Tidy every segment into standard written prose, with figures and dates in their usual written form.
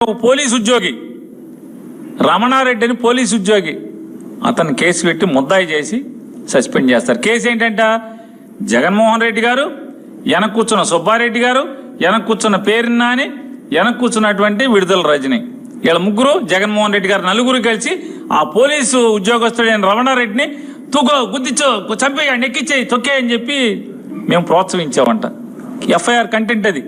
Police ఉద్యోగి రమణారెడ్డి అని police ఉద్యోగి అతను కేసు పెట్టి ముద్దాయి చేసి సస్పెండ్ చేస్తారు. కేసు ఏంటంట, జగన్మోహన్ రెడ్డి గారు, వెనక కూర్చున్న సుబ్బారెడ్డి గారు, వెనక కూర్చున్న పేరు నాని, వెనక కూర్చున్నటువంటి విడుదల రజని, వీళ్ళ ముగ్గురు జగన్మోహన్ రెడ్డి గారు నలుగురు కలిసి ఆ పోలీసు ఉద్యోగస్తుడైన రమణారెడ్డిని గుద్దిచ్చో, చంపేయండి, ఎక్కిచ్చేయి, తొక్కేయని చెప్పి మేము ప్రోత్సహించామంట. ఎఫ్ఐఆర్ కంటెంట్ అది.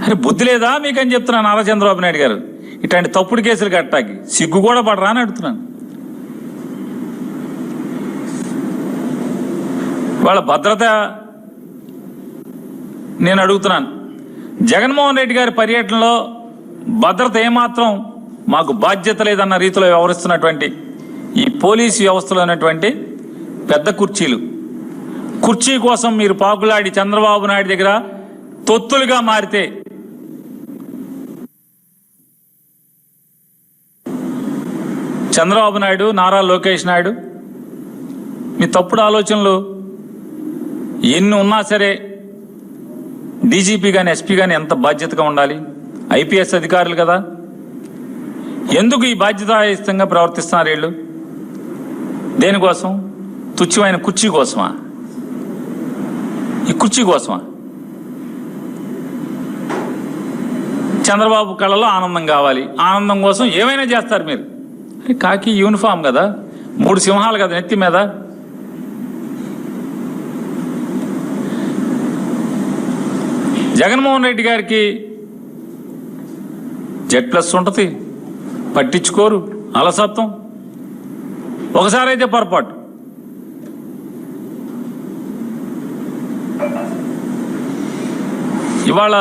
అరే బుద్ధి లేదా మీకని చెప్తున్నాను. నారా చంద్రబాబు నాయుడు గారు ఇట్లాంటి తప్పుడు కేసులు కట్టాకి సిగ్గు కూడా పడరా అని అడుగుతున్నాను. వాళ్ళ భద్రత నేను అడుగుతున్నాను. జగన్మోహన్ రెడ్డి గారి పర్యటనలో భద్రత ఏమాత్రం మాకు బాధ్యత లేదన్న రీతిలో వ్యవహరిస్తున్నటువంటి ఈ పోలీసు వ్యవస్థలో ఉన్నటువంటి పెద్ద కుర్చీ కోసం మీరు పాకులాడి చంద్రబాబు నాయుడు దగ్గర తొత్తులుగా మారితే చంద్రబాబు నాయుడు, నారా లోకేష్ నాయుడు మీ తప్పుడు ఆలోచనలు ఎన్ని ఉన్నా సరే డీజీపీ కానీ ఎస్పీ కానీ ఎంత బాధ్యతగా ఉండాలి? ఐపీఎస్ అధికారులు కదా. ఎందుకు ఈ బాధ్యతాయుతంగా ప్రవర్తిస్తున్నారు వీళ్ళు? దేనికోసం? తుచ్చమైన కుర్చీ కోసమా? ఈ కుర్చీ కోసమా? చంద్రబాబు కళ్ళలో ఆనందం కావాలి, ఆనందం కోసం ఏమైనా చేస్తారు మీరు. కాకి యూనిఫామ్ కదా, 3 సింహాలు కదా నెత్తి మీద. జగన్మోహన్ రెడ్డి గారికి Z+ ఉంటుంది, పట్టించుకోరు, అలసత్వం. ఒకసారి అయితే పొరపాటు. ఇవాళ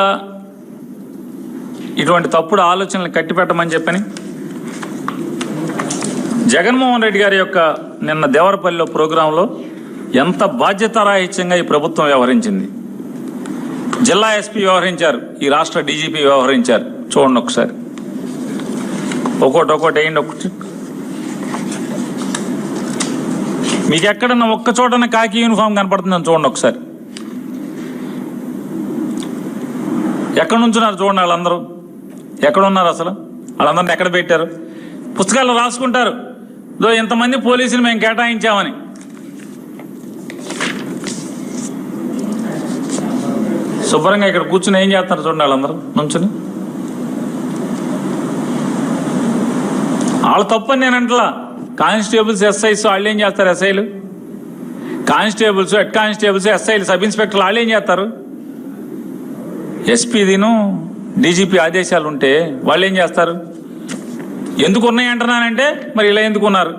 ఇటువంటి తప్పుడు ఆలోచనలు కట్టిపెట్టమని చెప్పని జగన్మోహన్ రెడ్డి గారి యొక్క నిన్న దేవరపల్లిలో ప్రోగ్రాంలో ఎంత బాధ్యతారాహిత్యంగా ఈ ప్రభుత్వం వ్యవహరించింది. జిల్లా ఎస్పీ వ్యవహరించారు, ఈ రాష్ట్ర డీజీపీ వ్యవహరించారు. చూడండి ఒకసారి, ఒక్కోటి వేయండి. ఒకటి మీకు ఎక్కడన్నా ఒక్క చోటన కాకి యూనిఫామ్ కనపడుతుందని చూడండి ఒకసారి. ఎక్కడ నుంచున్నారు చూడండి. వాళ్ళందరూ ఎక్కడున్నారు? అసలు వాళ్ళందరినీ ఎక్కడ పెట్టారు? పుస్తకాల్లో రాసుకుంటారు, ఇంతమంది పోలీసులు మేము కేటాయించామని. శుభ్రంగా ఇక్కడ కూర్చుని ఏం చేస్తారు చూడండి. వాళ్ళందరూ నుంచుని వాళ్ళ తప్పని నేను అంటలా. కానిస్టేబుల్స్, ఎస్ఐస్ వాళ్ళు ఏం చేస్తారు? ఎస్ఐలు, కానిస్టేబుల్స్, హెడ్ కానిస్టేబుల్స్, ఎస్ఐలు, సబ్ ఇన్స్పెక్టర్లు వాళ్ళు ఏం చేస్తారు? ఎస్పీదిను డీజీపీ ఆదేశాలు ఉంటే వాళ్ళు ఏం చేస్తారు? ఎందుకు ఉన్నాయి అంటున్నానంటే మరి ఇలా ఎందుకు ఉన్నారు?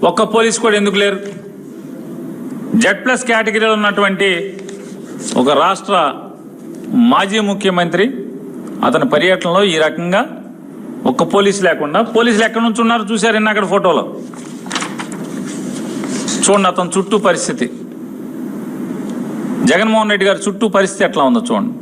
ఒక్క పోలీసు కూడా ఎందుకు లేరు? Z+ కేటగిరీలో ఉన్నటువంటి ఒక రాష్ట్ర మాజీ ముఖ్యమంత్రి అతని పర్యటనలో ఈ రకంగా ఒక్క పోలీసు లేకుండా, పోలీసులు ఎక్కడి నుంచి ఉన్నారు చూశారు అక్కడ ఫోటోలో. చూడండి అతని చుట్టూ పరిస్థితి, జగన్మోహన్ రెడ్డి గారి చుట్టూ పరిస్థితి ఎట్లా ఉందో చూడండి.